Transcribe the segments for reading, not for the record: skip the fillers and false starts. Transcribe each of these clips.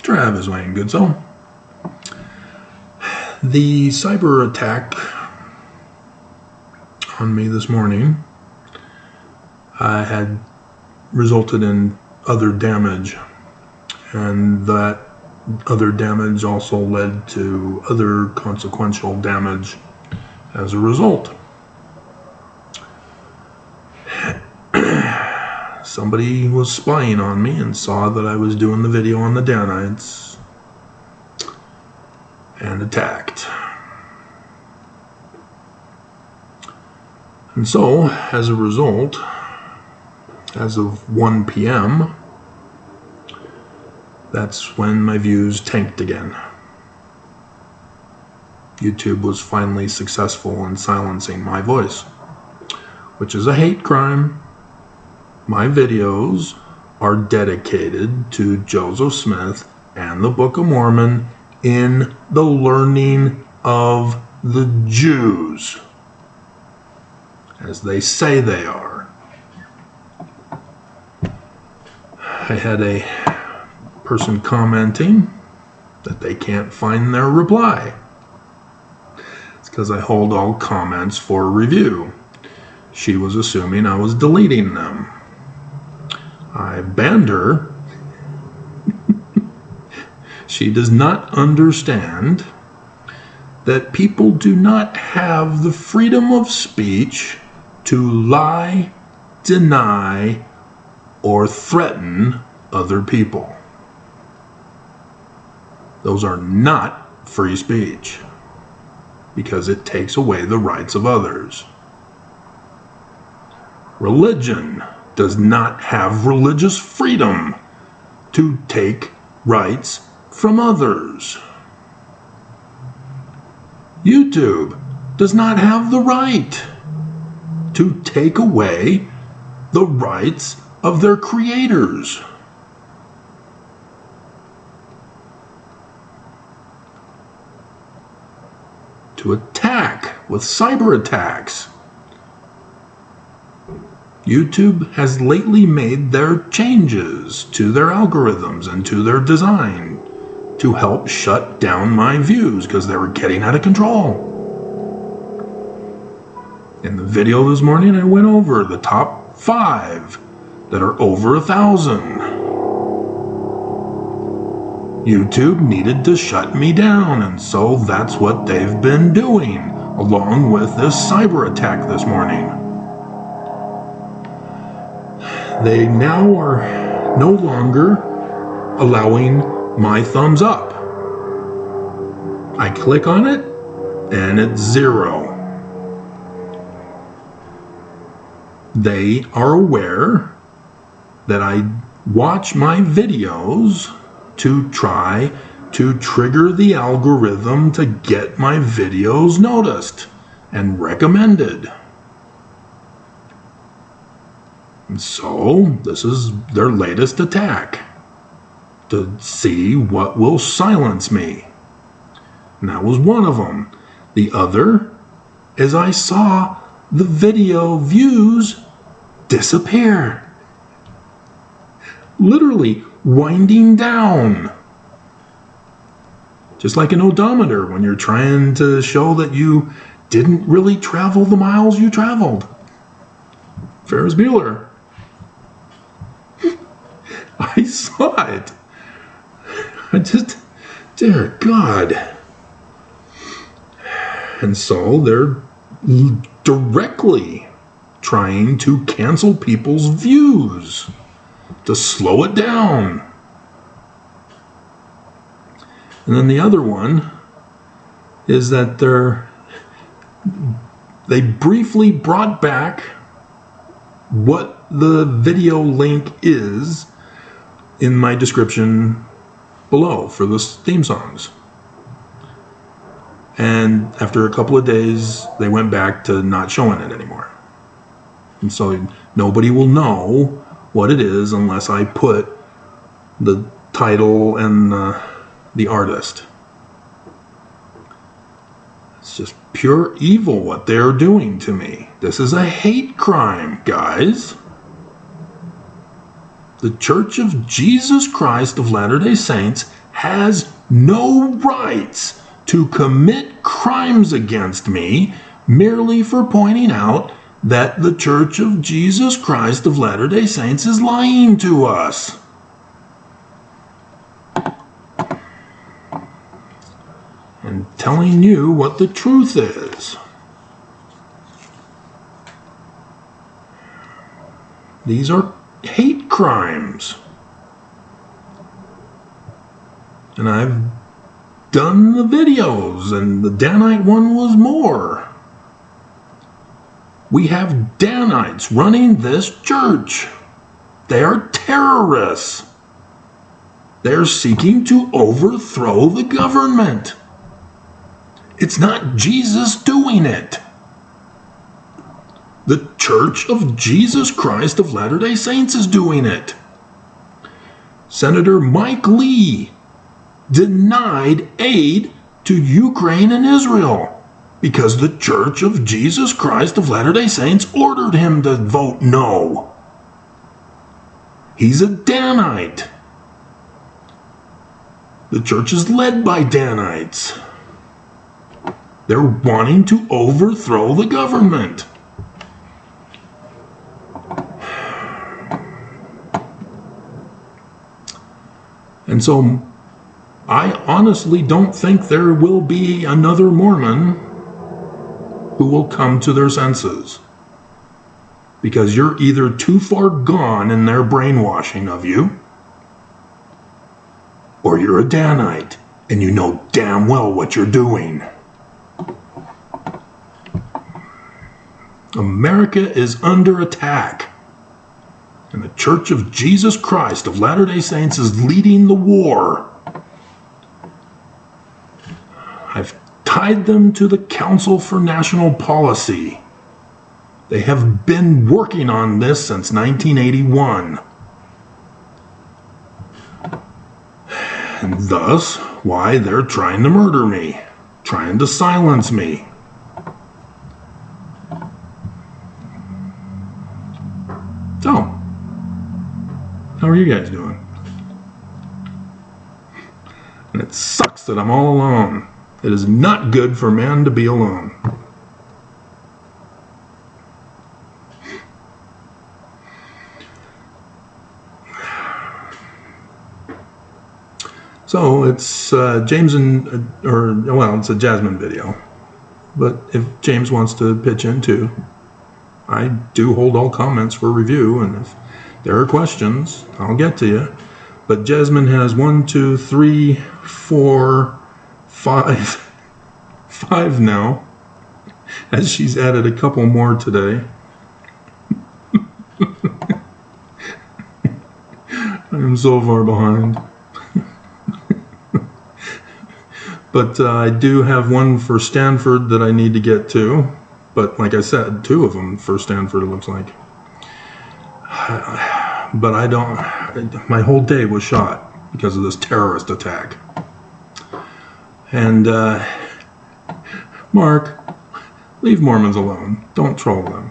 Travis Wayne Goodsoul. The cyber attack on me this morning had resulted in other damage, and that other damage also led to other consequential damage as a result. Somebody was spying on me and saw that I was doing the video on the Danites and attacked. And so, as a result, as of 1 p.m., that's when my views tanked again. YouTube was finally successful in silencing my voice, which is a hate crime. My videos are dedicated to Joseph Smith and the Book of Mormon in the learning of the Jews, as they say they are. I had a person commenting that they can't find their reply. It's because I hold all comments for review. She was assuming I was deleting them. I banned her. She does not understand that people do not have the freedom of speech to lie, deny, or threaten other people. Those are not free speech, because it takes away the rights of others. Religion does not have religious freedom to take rights from others. YouTube does not have the right to take away the rights of their creators. To attack with cyber attacks. YouTube has lately made their changes to their algorithms and to their design to help shut down my views because they were getting out of control. In the video this morning, I went over the top 5 that are over 1,000. YouTube needed to shut me down, and so that's what they've been doing, along with this cyber attack this morning. They now are no longer allowing my thumbs up. I click on it and it's 0. They are aware that I watch my videos to try to trigger the algorithm to get my videos noticed and recommended. And so, this is their latest attack, to see what will silence me. And that was one of them. The other is I saw the video views disappear. Literally winding down. Just like an odometer when you're trying to show that you didn't really travel the miles you traveled. Ferris Bueller. I saw it. Dear God. And so they're directly trying to cancel people's views, to slow it down. And then the other one is that they briefly brought back what the video link is in my description below for the theme songs. And after a couple of days, they went back to not showing it anymore. And so nobody will know what it is unless I put the title and the artist. It's just pure evil what they're doing to me. This is a hate crime, guys. The Church of Jesus Christ of Latter-day Saints has no rights to commit crimes against me merely for pointing out that the Church of Jesus Christ of Latter-day Saints is lying to us. And telling you what the truth is. These are hate crimes. And I've done the videos, and the Danite one was more. We have Danites running this church. They are terrorists. They're seeking to overthrow the government. It's not Jesus doing it. The Church of Jesus Christ of Latter-day Saints is doing it. Senator Mike Lee denied aid to Ukraine and Israel because the Church of Jesus Christ of Latter-day Saints ordered him to vote no. He's a Danite. The church is led by Danites. They're wanting to overthrow the government. And so I honestly don't think there will be another Mormon who will come to their senses. Because you're either too far gone in their brainwashing of you, or you're a Danite and you know damn well what you're doing. America is under attack, and the Church of Jesus Christ of Latter-day Saints is leading the war. I've tied them to the Council for National Policy. They have been working on this since 1981. And thus, why they're trying to murder me, trying to silence me. So, how are you guys doing? And it sucks that I'm all alone. It is not good for man to be alone. So it's James it's a Jasmine video. But if James wants to pitch in too, I do hold all comments for review, and if there are questions, I'll get to you. But Jasmine has 1, 2, 3, 4, 5 now, as she's added a couple more today. I am so far behind. But I do have one for Stanford that I need to get to. But like I said, 2 of them for Stanford, it looks like. But I don't, my whole day was shot because of this terrorist attack. And Mark, leave Mormons alone. Don't troll them.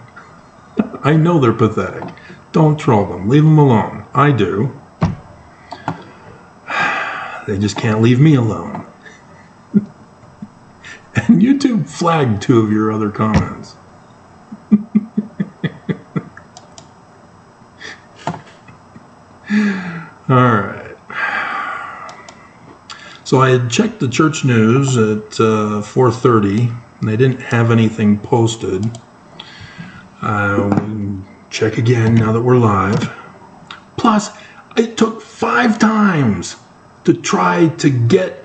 I know they're pathetic. Don't troll them. Leave them alone. I do. They just can't leave me alone. And YouTube flagged 2 of your other comments. Alright. So I had checked the church news at 4:30, and they didn't have anything posted. Check again now that we're live. Plus, it took 5 times to try to get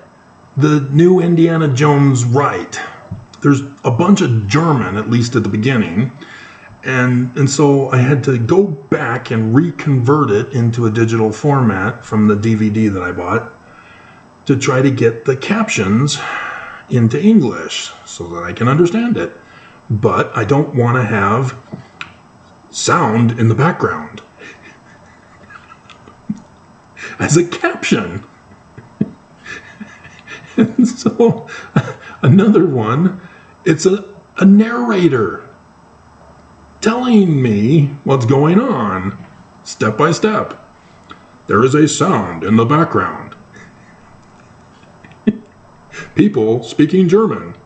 the new Indiana Jones right. There's a bunch of German, at least at the beginning, and so I had to go back and reconvert it into a digital format from the DVD that I bought to try to get the captions into English so that I can understand it. But I don't want to have sound in the background as a caption. And so another one, it's a narrator telling me what's going on step by step. There is a sound in the background. people speaking German.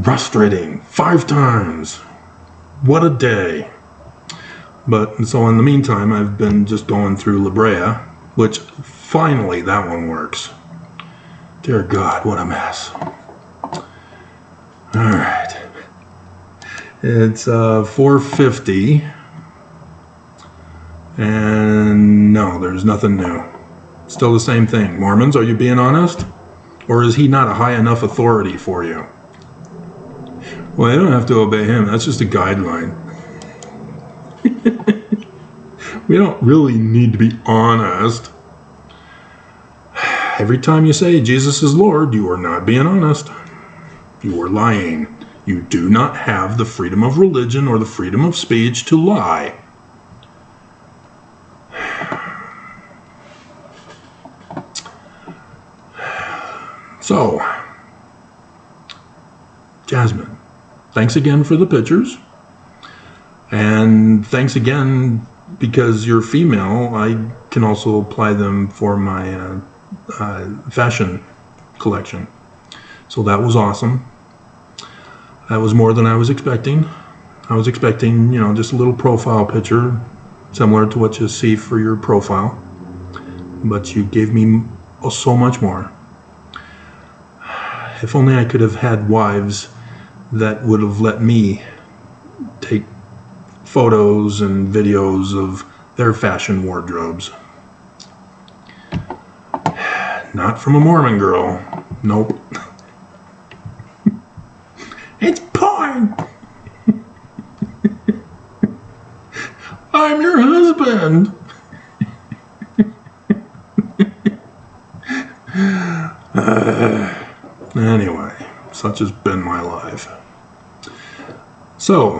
Frustrating. 5 times. What a day. But so in the meantime, I've been just going through La Brea, which finally that one works. Dear God, what a mess. All right. It's 4:50, and no, there's nothing new. Still the same thing. Mormons, are you being honest? Or is he not a high enough authority for you? Well, you don't have to obey him. That's just a guideline. We don't really need to be honest. Every time you say Jesus is Lord, you are not being honest. You are lying. You do not have the freedom of religion or the freedom of speech to lie. So, Jasmine, thanks again for the pictures. And thanks again because you're female, I can also apply them for my fashion collection. So that was awesome. That was more than I was expecting. I was expecting, just a little profile picture similar to what you see for your profile. But you gave me so much more. If only I could have had wives that would have let me take photos and videos of their fashion wardrobes. Not from a Mormon girl. Nope. It's porn! I'm your husband! Anyway, such has been my life. So,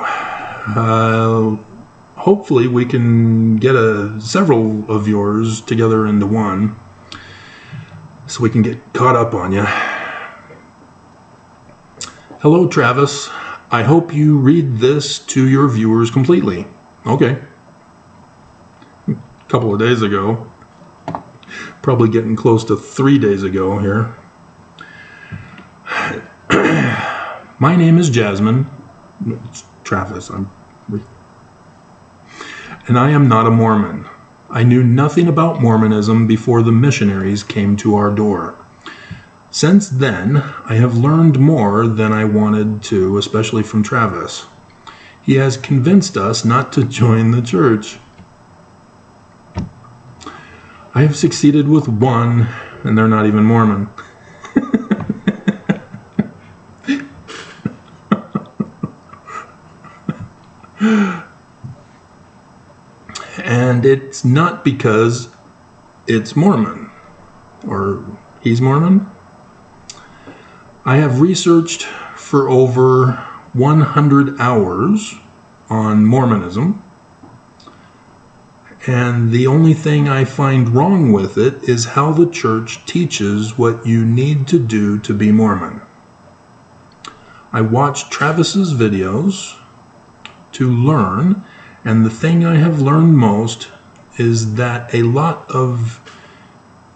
hopefully we can get several of yours together into one so we can get caught up on you. Hello, Travis. I hope you read this to your viewers completely. Okay. A couple of days ago. Probably getting close to 3 days ago here. My name is Jasmine. It's Travis. And I am not a Mormon. I knew nothing about Mormonism before the missionaries came to our door. Since then, I have learned more than I wanted to, especially from Travis. He has convinced us not to join the church. I have succeeded with one, and they're not even Mormon. And it's not because it's Mormon, or he's Mormon. I have researched for over 100 hours on Mormonism, and the only thing I find wrong with it is how the church teaches what you need to do to be Mormon. I watched Travis's videos to learn, and the thing I have learned most is that a lot of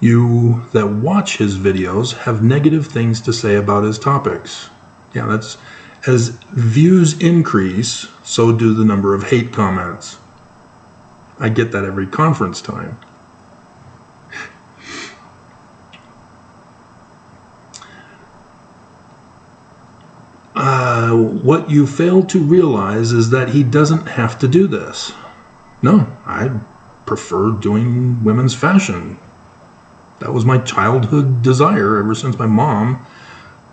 you that watch his videos have negative things to say about his topics. Yeah, that's as views increase, so do the number of hate comments. I get that every conference time. What you fail to realize is that he doesn't have to do this. No, I prefer doing women's fashion. That was my childhood desire ever since my mom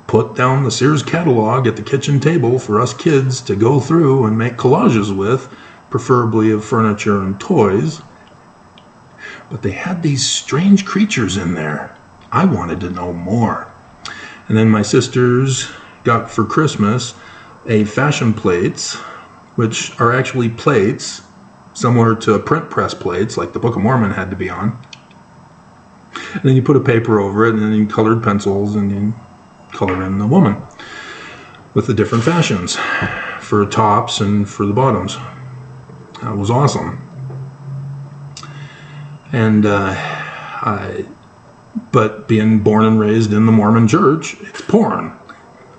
put down the Sears catalog at the kitchen table for us kids to go through and make collages with, preferably of furniture and toys. But they had these strange creatures in there. I wanted to know more. And then my sisters got for Christmas a fashion plates, which are actually plates similar to print press plates like the Book of Mormon had to be on. And then you put a paper over it, and then you colored pencils, and you color in the woman with the different fashions for tops and for the bottoms. That was awesome. And but being born and raised in the Mormon Church, it's porn,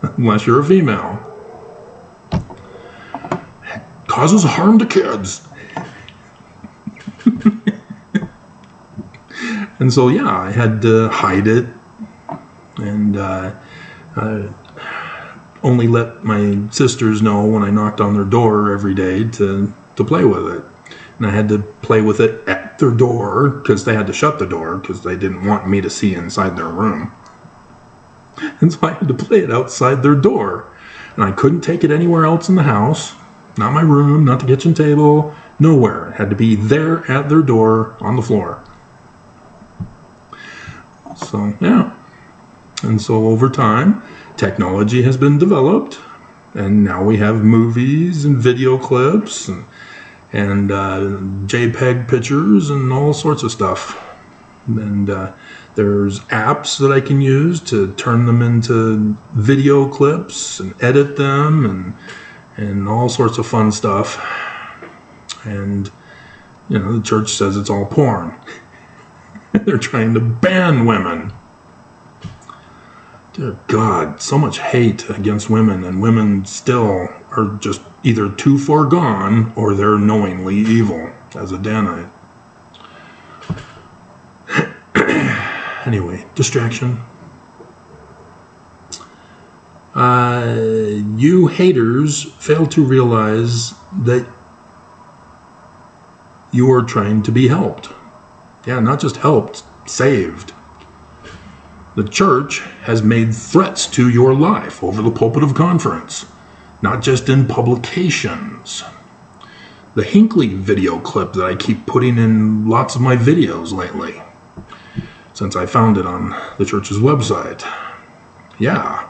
unless you're a female. It causes harm to kids. And so, yeah, I had to hide it, and only let my sisters know when I knocked on their door every day to play with it. And I had to play with it at their door, because they had to shut the door, because they didn't want me to see inside their room. And so I had to play it outside their door. And I couldn't take it anywhere else in the house. Not my room, not the kitchen table, nowhere. It had to be there at their door on the floor. So, yeah. And so over time, technology has been developed, and now we have movies and video clips and JPEG pictures and all sorts of stuff. And there's apps that I can use to turn them into video clips and edit them and all sorts of fun stuff. And, you know, the church says it's all porn. They're trying to ban women. Dear God, so much hate against women, and women still are just either too far gone or they're knowingly evil as a Danite. Anyway, distraction. You haters fail to realize that you are trying to be helped. Yeah, not just helped, saved. The church has made threats to your life over the pulpit of conference, not just in publications. The Hinckley video clip that I keep putting in lots of my videos lately, since I found it on the church's website. Yeah,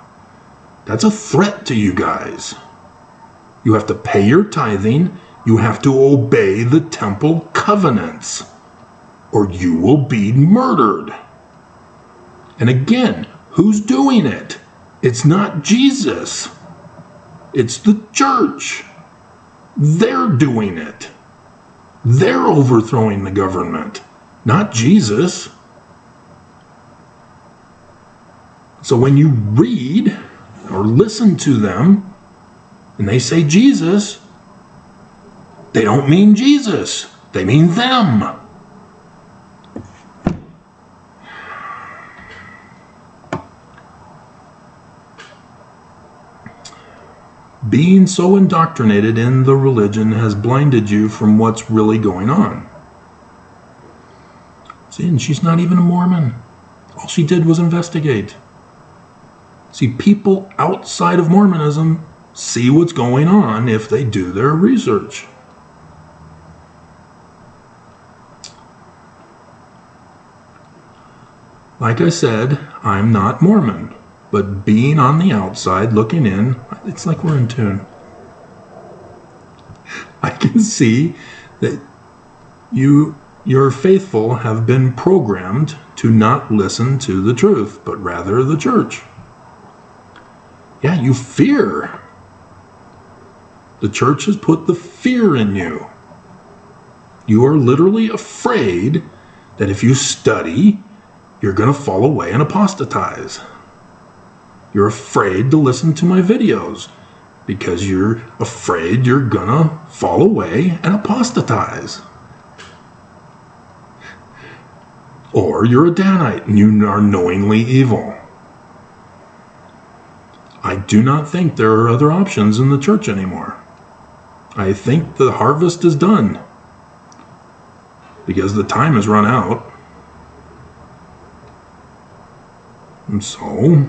that's a threat to you guys. You have to pay your tithing, you have to obey the temple covenants, or you will be murdered. And again, who's doing it? It's not Jesus. It's the church. They're doing it. They're overthrowing the government, not Jesus. So when you read or listen to them and they say Jesus, they don't mean Jesus. They mean them. Being so indoctrinated in the religion has blinded you from what's really going on. See, and she's not even a Mormon. All she did was investigate. See, people outside of Mormonism see what's going on if they do their research. Like I said, I'm not Mormon. But being on the outside, looking in, it's like we're in tune. I can see that your faithful have been programmed to not listen to the truth, but rather the church. Yeah, you fear. The church has put the fear in you. You are literally afraid that if you study, you're going to fall away and apostatize. You're afraid to listen to my videos because you're afraid you're gonna fall away and apostatize. Or you're a Danite and you are knowingly evil. I do not think there are other options in the church anymore. I think the harvest is done because the time has run out. And so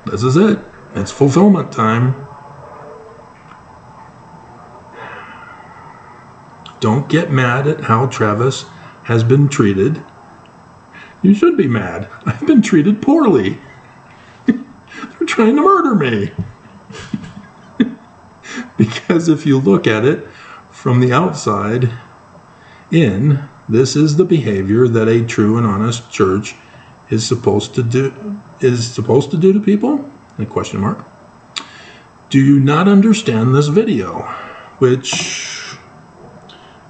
this is it. It's fulfillment time. Don't get mad at how Travis has been treated. You should be mad. I've been treated poorly. They're trying to murder me. Because if you look at it from the outside in, this is the behavior that a true and honest church is supposed to do to people? A question mark. Do you not understand this video? Which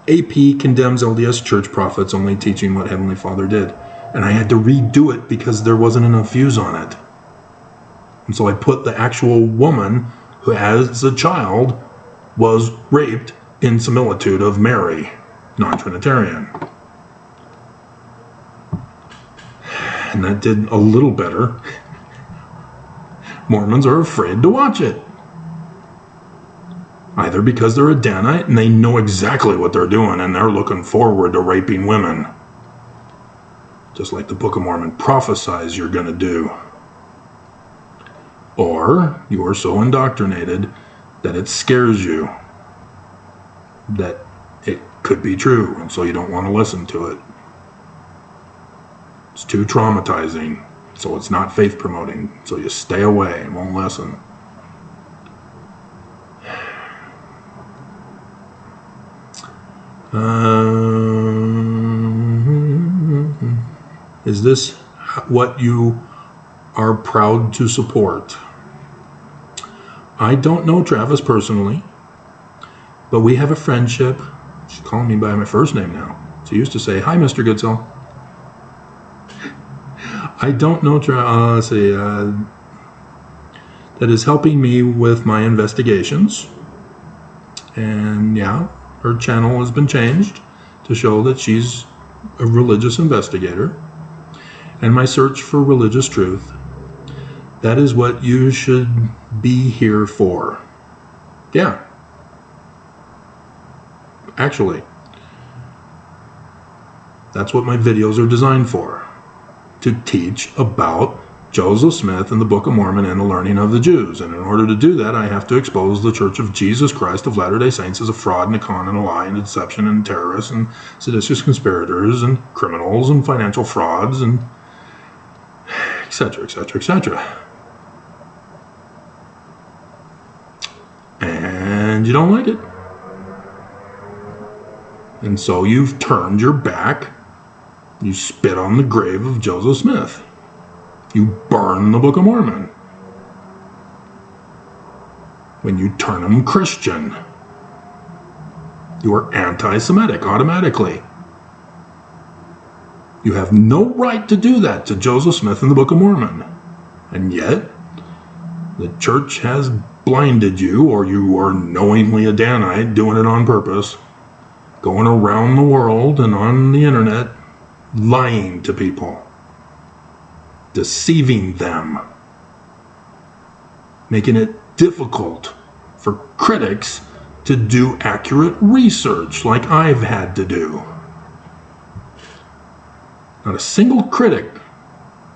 AP condemns LDS Church prophets only teaching what Heavenly Father did. And I had to redo it because there wasn't enough views on it. And so I put the actual woman who, as a child, was raped in similitude of Mary, non-Trinitarian. And that did a little better. Mormons are afraid to watch it. Either because they're a Danite and they know exactly what they're doing and they're looking forward to raping women. Just like the Book of Mormon prophesies you're going to do. Or you are so indoctrinated that it scares you that it could be true, and so you don't want to listen to it. It's too traumatizing, so it's not faith promoting, so you stay away and won't listen. Is this what you are proud to support? I don't know Travis personally, but we have a friendship. She's calling me by my first name now. She used to say, "Hi, Mr. Goodsell." I don't know Travis. That is helping me with my investigations. And yeah, her channel has been changed to show that she's a religious investigator. And my search for religious truth. That is what you should be here for. Yeah. Actually, that's what my videos are designed for. To teach about Joseph Smith and the Book of Mormon and the learning of the Jews. And in order to do that, I have to expose the Church of Jesus Christ of Latter-day Saints as a fraud and a con and a lie and a deception and terrorists and seditious conspirators and criminals and financial frauds and etc., etc., etc. And you don't like it. And so you've turned your back. You spit on the grave of Joseph Smith. You burn the Book of Mormon. When you turn them Christian, you are anti-Semitic automatically. You have no right to do that to Joseph Smith and the Book of Mormon. And yet, the church has blinded you, or you are knowingly a Danite doing it on purpose, going around the world and on the internet, lying to people, deceiving them, making it difficult for critics to do accurate research like I've had to do. Not a single critic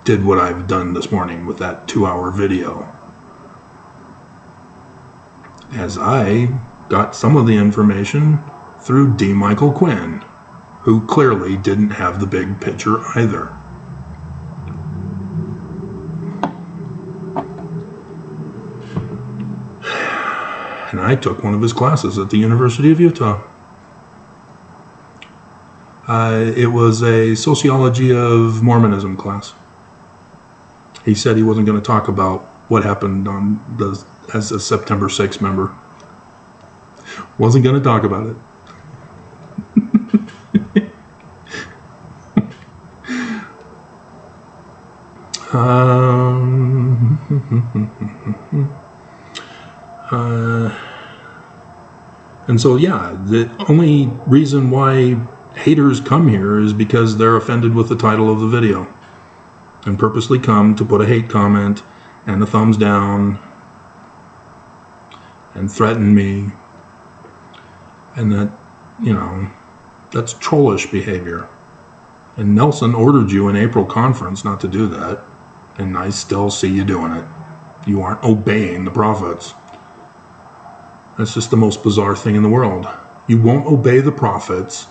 did what I've done this morning with that 2-hour video, as I got some of the information through D. Michael Quinn, who clearly didn't have the big picture either. And I took one of his classes at the University of Utah. It was a sociology of Mormonism class. He said he wasn't going to talk about what happened as a September 6th member. Wasn't going to talk about it. And so, yeah, the only reason why haters come here is because they're offended with the title of the video and purposely come to put a hate comment and a thumbs down and threaten me. And that, you know, that's trollish behavior. And Nelson ordered you in April conference not to do that. And I still see you doing it. You aren't obeying the prophets. That's just the most bizarre thing in the world. You won't obey the prophets.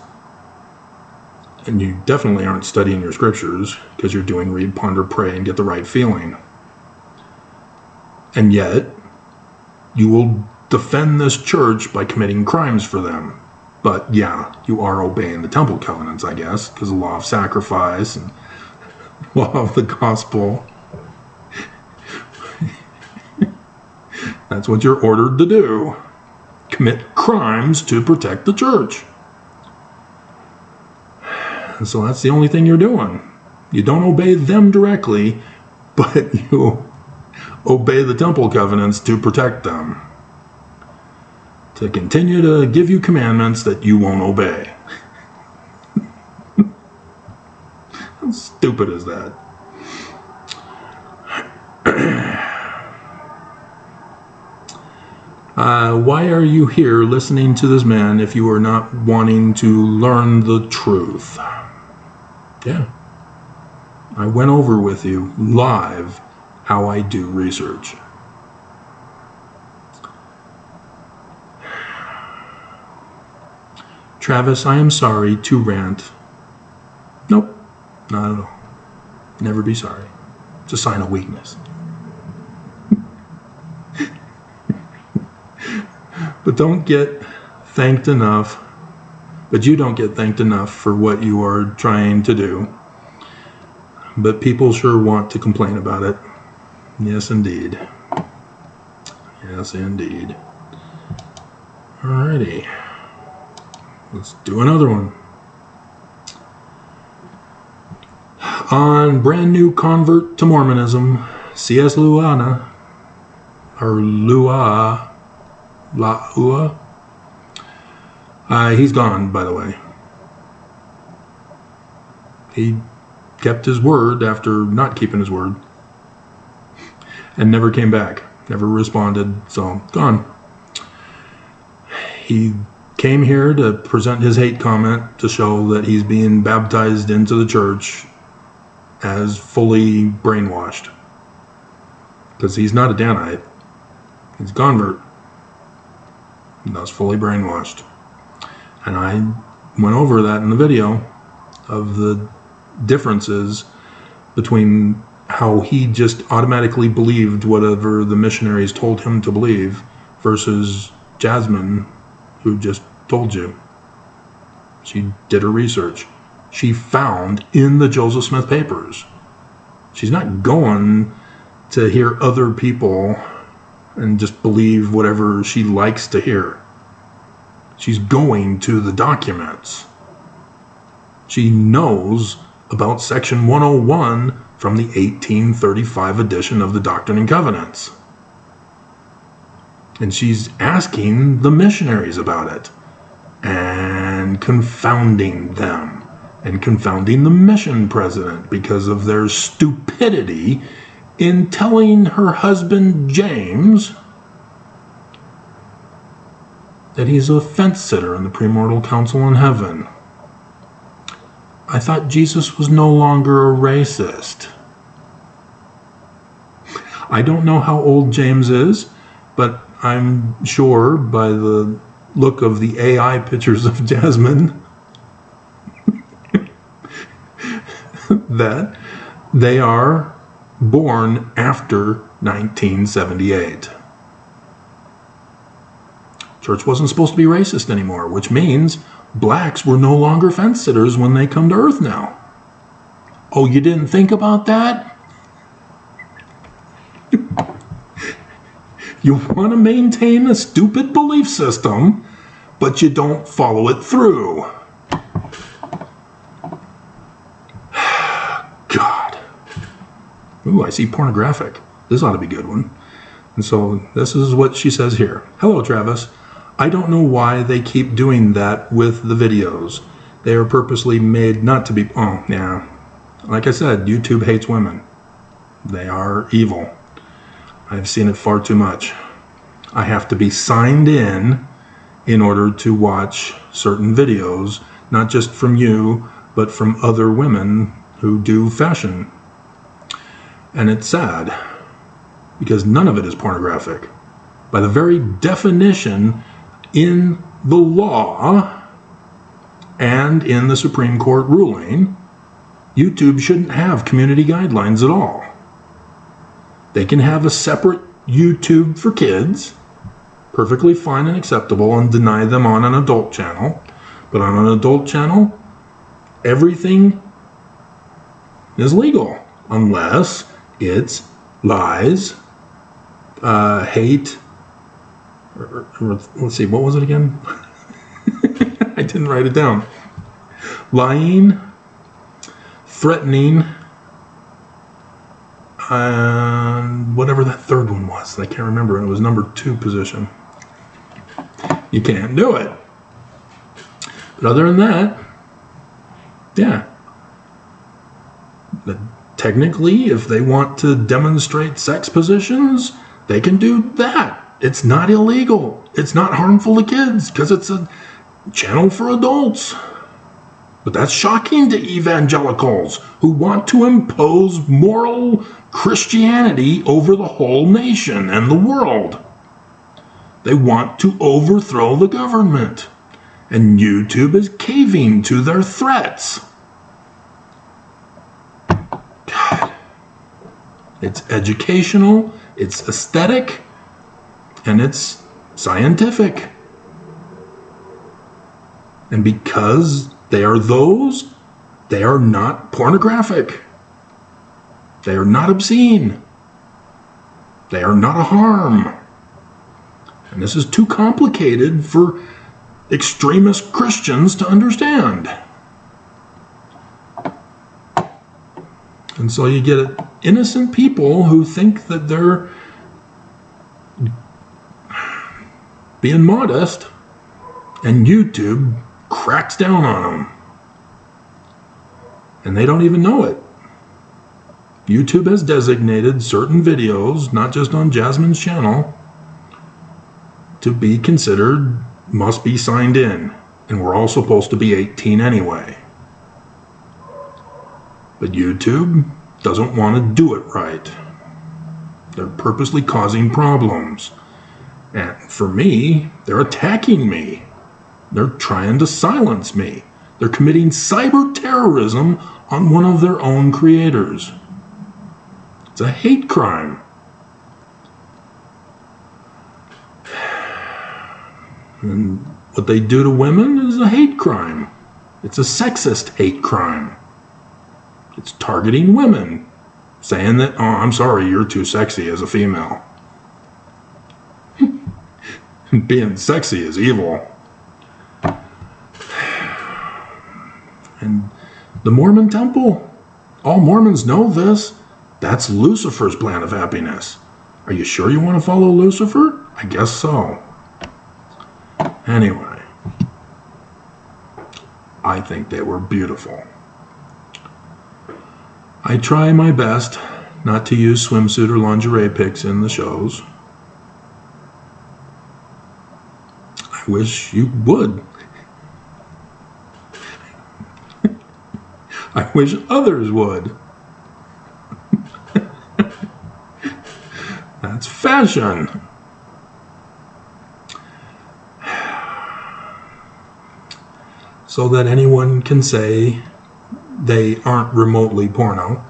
And you definitely aren't studying your scriptures because you're doing read, ponder, pray, and get the right feeling. And yet, you will defend this church by committing crimes for them. But yeah, you are obeying the temple covenants, I guess, because the law of sacrifice and law of the gospel. That's what you're ordered to do. Commit crimes to protect the church. And so that's the only thing you're doing. You don't obey them directly, but you obey the temple covenants to protect them, to continue to give you commandments that you won't obey. How stupid is that? Why are you here listening to this man if you are not wanting to learn the truth? Yeah. I went over with you live how I do research. Travis, I am sorry to rant. Nope, not at all. Never be sorry. It's a sign of weakness. But don't get thanked enough. But you don't get thanked enough for what you are trying to do. But people sure want to complain about it. Yes, indeed. Yes, indeed. Alrighty. Let's do another one. On brand new convert to Mormonism, C.S. Luana, or Lua, he's gone, by the way. He kept his word after not keeping his word, and never came back, never responded, so gone. He came here to present his hate comment to show that he's being baptized into the church as fully brainwashed, because he's not a Danite, he's a convert. That's fully brainwashed. And I went over that in the video of the differences between how he just automatically believed whatever the missionaries told him to believe versus Jasmine, who just told you. She did her research. She found in the Joseph Smith papers. She's not going to hear other people and just believe whatever she likes to hear. She's going to the documents. She knows about Section 101 from the 1835 edition of the Doctrine and Covenants. And she's asking the missionaries about it and confounding them and confounding the mission president because of their stupidity in telling her husband James that he's a fence sitter in the premortal council in heaven. I thought Jesus was no longer a racist. I don't know how old James is, but I'm sure by the look of the AI pictures of Jasmine that they are born after 1978. Church wasn't supposed to be racist anymore, which means blacks were no longer fence sitters when they come to Earth now. Oh, you didn't think about that? You want to maintain a stupid belief system, but you don't follow it through. God. Ooh, I see pornographic. This ought to be a good one. And so this is what she says here. Hello, Travis. I don't know why they keep doing that with the videos. They are purposely made not to be... Oh, yeah. Like I said, YouTube hates women. They are evil. I've seen it far too much. I have to be signed in order to watch certain videos, not just from you, but from other women who do fashion. And it's sad, because none of it is pornographic. By the very definition in the law and in the Supreme Court ruling, YouTube shouldn't have community guidelines at all. They can have a separate YouTube for kids, perfectly fine and acceptable, and deny them on an adult channel. But on an adult channel, everything is legal, unless it's lies, hate, let's see, what was it again? I didn't write it down. Lying, threatening, and whatever that third one was. I can't remember. It was number 2 position. You can't do it. But other than that, yeah. But technically, if they want to demonstrate sex positions, they can do that. It's not illegal. It's not harmful to kids because it's a channel for adults. But that's shocking to evangelicals who want to impose moral Christianity over the whole nation and the world. They want to overthrow the government. And YouTube is caving to their threats. God. It's educational, it's aesthetic, and it's scientific. And because they are those, they are not pornographic. They are not obscene. They are not a harm. And this is too complicated for extremist Christians to understand. And so you get innocent people who think that they're being modest, and YouTube cracks down on them. And they don't even know it. YouTube has designated certain videos, not just on Jasmine's channel, to be considered must be signed in. And we're all supposed to be 18 anyway. But YouTube doesn't want to do it right. They're purposely causing problems. And for me, they're attacking me. They're trying to silence me. They're committing cyber terrorism on one of their own creators. It's a hate crime. And what they do to women is a hate crime. It's a sexist hate crime. It's targeting women, saying that, oh, I'm sorry, you're too sexy as a female. Being sexy is evil. And the Mormon temple, all Mormons know this. That's Lucifer's plan of happiness. Are you sure you want to follow Lucifer? I guess so. Anyway, I think they were beautiful. I try my best not to use swimsuit or lingerie pics in the shows. I wish you would. I wish others would. That's fashion. So that anyone can say they aren't remotely porno.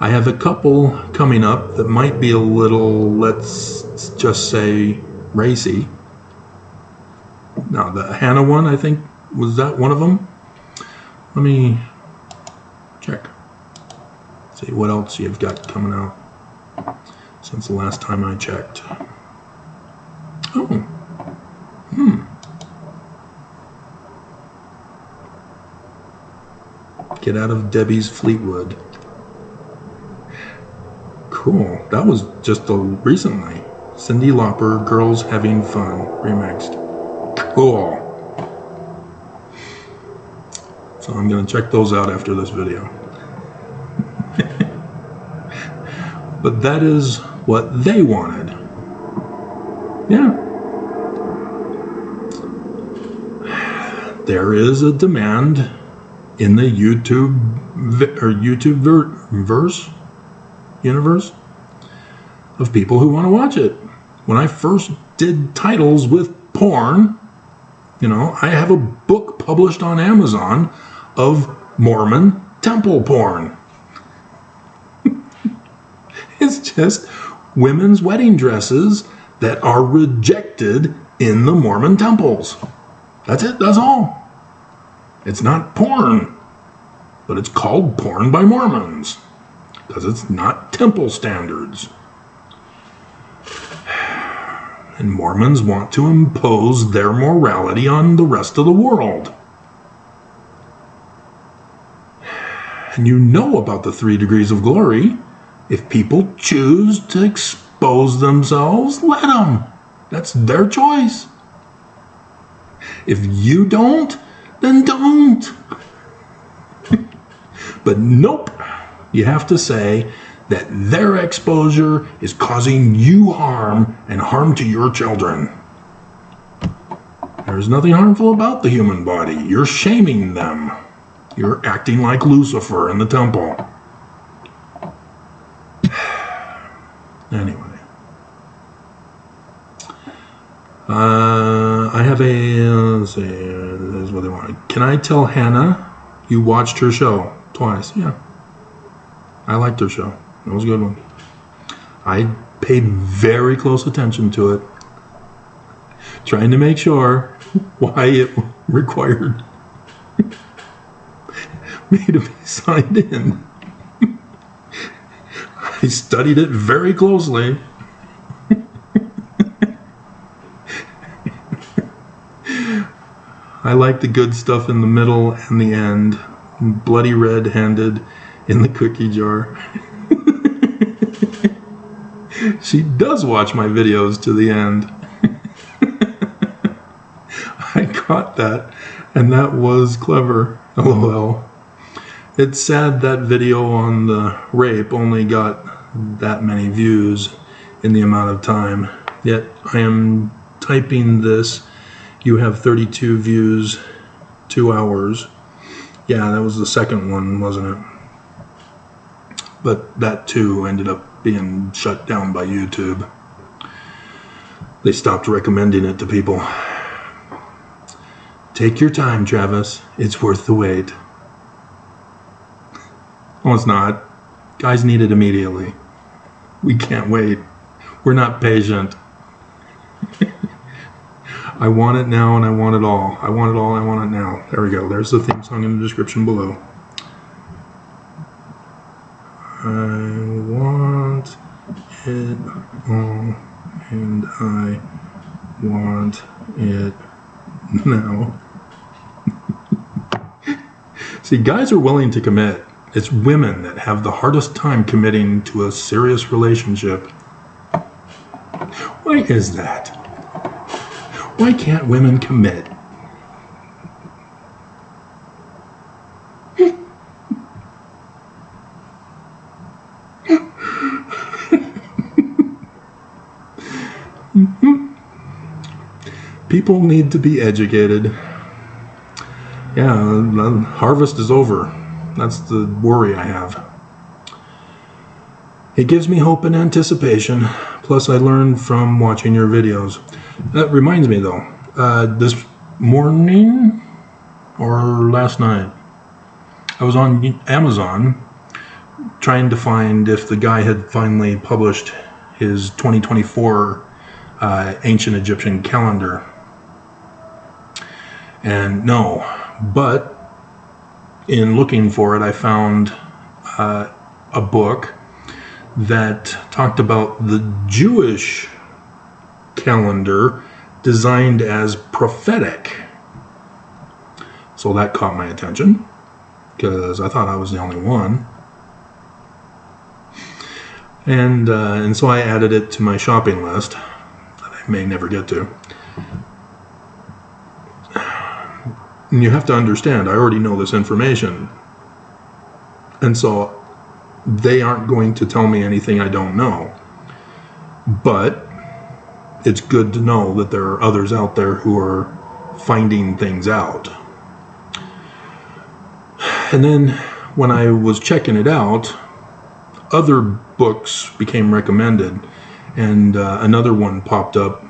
I have a couple coming up that might be a little, let's just say, racy. Now, the Hannah one, I think, was that one of them? Let me check. See what else you've got coming out since the last time I checked. Oh. Get Out of Debbie's Fleetwood. Cool. That was just recently. Cyndi Lauper, Girls Having Fun, remixed. Cool. So I'm going to check those out after this video. But that is what they wanted. Yeah. There is a demand in the YouTube universe of people who want to watch it. When I first did titles with porn, I have a book published on Amazon of Mormon temple porn. It's just women's wedding dresses that are rejected in the Mormon temples. That's it, that's all. It's not porn, but it's called porn by Mormons because it's not temple standards. And Mormons want to impose their morality on the rest of the world. And you know about the 3 degrees of glory. If people choose to expose themselves, let them. That's their choice. If you don't, then don't. But nope, you have to say that their exposure is causing you harm and harm to your children. There's nothing harmful about the human body. You're shaming them. You're acting like Lucifer in the temple. Anyway. I have let's see, this is what they wanted. Can I tell Hannah you watched her show? Twice, yeah. I liked her show. It was a good one. I paid very close attention to it, trying to make sure why it required me to be signed in. I studied it very closely. I like the good stuff in the middle and the end. Bloody red-handed in the cookie jar. She does watch my videos to the end. I caught that, and that was clever. LOL. It's sad that video on the rape only got that many views in the amount of time. Yet I am typing this. You have 32 views, 2 hours. Yeah, that was the second one, wasn't it? But that too ended up being shut down by YouTube. They stopped recommending it to people. Take your time, Travis. It's worth the wait. Oh, it's not. Guys need it immediately. We can't wait. We're not patient. I want it now and I want it all. I want it all and I want it now. There we go. There's the theme song in the description below. I want it all and I want it now. See, guys are willing to commit. It's women that have the hardest time committing to a serious relationship. Why is that? Why can't women commit? People need to be educated. Yeah, the harvest is over. That's the worry I have. It gives me hope and anticipation. Plus, I learned from watching your videos. That reminds me, though, this morning or last night, I was on Amazon trying to find if the guy had finally published his 2024 ancient Egyptian calendar. And no, but in looking for it, I found a book that talked about the Jewish calendar designed as prophetic. So that caught my attention because I thought I was the only one. And so I added it to my shopping list that I may never get to. And you have to understand, I already know this information. And so they aren't going to tell me anything I don't know. But it's good to know that there are others out there who are finding things out. And then when I was checking it out, other books became recommended. And another one popped up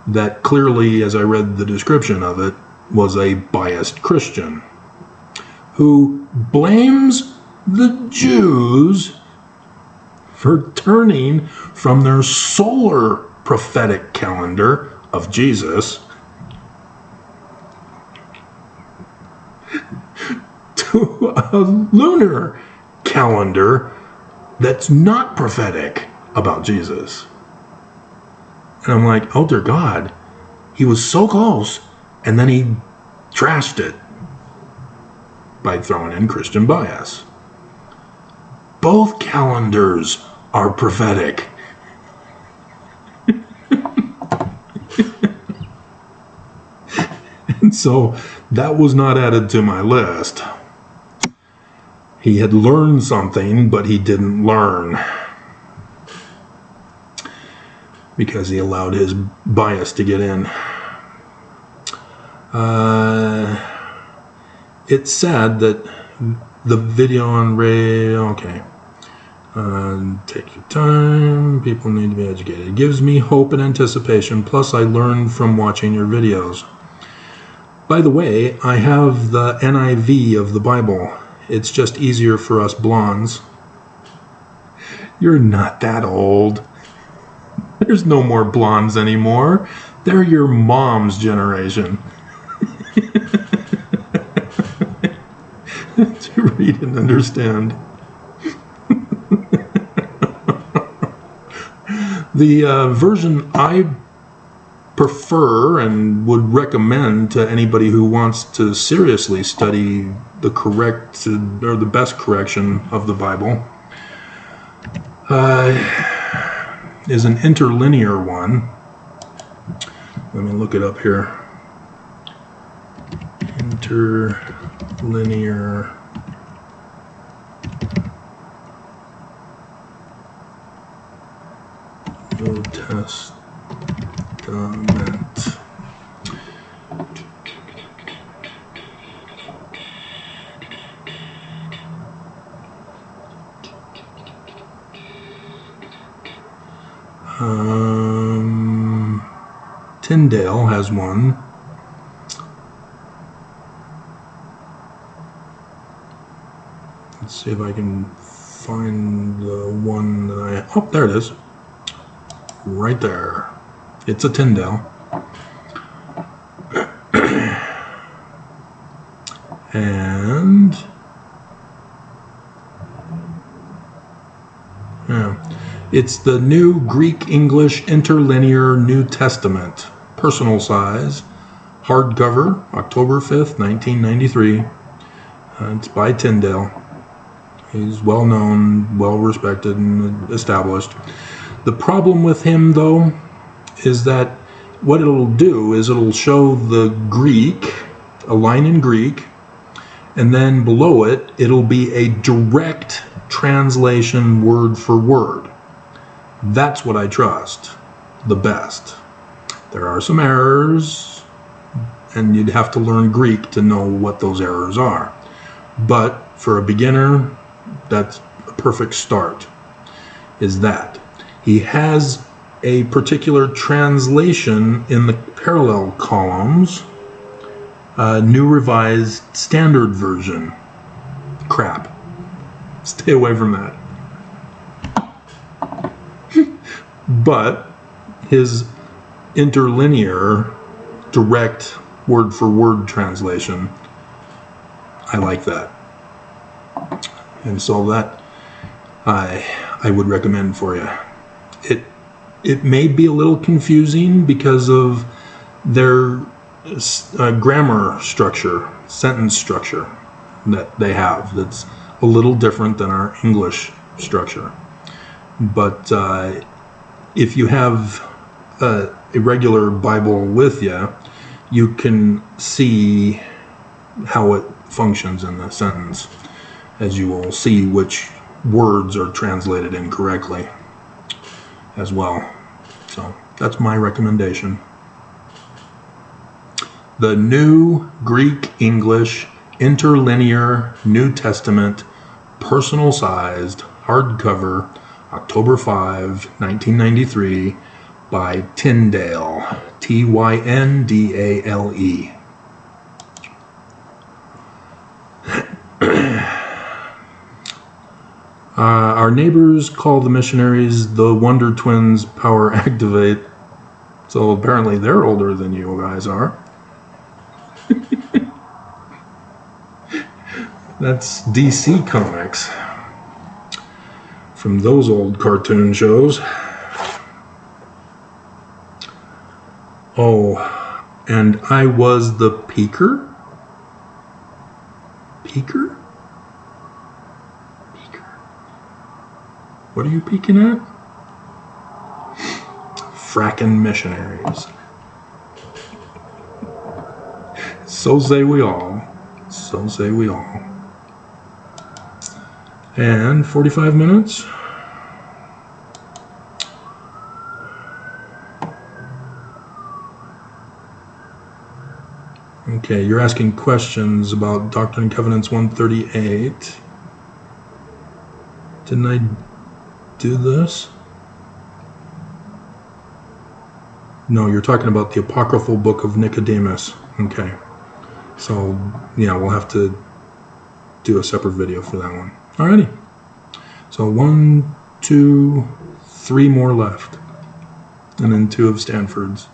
that clearly, as I read the description of it, was a biased Christian who blames the Jews for turning from their solar prophetic calendar of Jesus to a lunar calendar that's not prophetic about Jesus. And I'm like, oh dear God, he was so close, and then he trashed it by throwing in Christian bias. both calendars are prophetic. And so that was not added to my list. He had learned something, but he didn't learn because he allowed his bias to get in. It's sad that the video on Ray, okay. Take your time. People need to be educated. It gives me hope and anticipation. Plus, I learned from watching your videos. By the way, I have the NIV of the Bible. It's just easier for us blondes. You're not that old. There's no more blondes anymore. They're your mom's generation. To read and understand. The version I prefer and would recommend to anybody who wants to seriously study the correct or the best correction of the Bible is an interlinear one. Let me look it up here. Interlinear. New Testament. Tyndale has one. Let's see if I can find the one that I... Oh, there it is. Right there. It's a Tyndale. And... yeah. It's the New Greek-English Interlinear New Testament. Personal size. Hardcover. October 5th, 1993. It's by Tyndale. He's well known, well respected, and established. The problem with him, though, is that what it'll do is it'll show the Greek, a line in Greek, and then below it, it'll be a direct translation word for word. That's what I trust the best. There are some errors, and you'd have to learn Greek to know what those errors are. But for a beginner, that's a perfect start, is that. He has a particular translation in the parallel columns, New Revised Standard Version. Crap. Stay away from that. But his interlinear, direct word-for-word translation, I like that. And so that I would recommend for you. It may be a little confusing because of their grammar structure, sentence structure that they have. That's a little different than our English structure. But if you have a regular Bible with you, you can see how it functions in the sentence, as you will see which words are translated incorrectly as well. So that's my recommendation. The New Greek-English Interlinear New Testament, personal sized, hardcover, October 5, 1993, by Tyndale, Tyndale. Our neighbors call the missionaries the Wonder Twins Power Activate. So apparently they're older than you guys are. That's DC Comics. From those old cartoon shows. Oh, and I was the peaker? Peaker? What are you peeking at? Fracking missionaries. So say we all. So say we all. And 45 minutes. Okay, you're asking questions about Doctrine and Covenants 138. Didn't I do this? No, you're talking about the apocryphal book of Nicodemus. Okay. So, yeah, we'll have to do a separate video for that one. Alrighty. So 1, 2, 3 more left. And then 2 of Stanford's.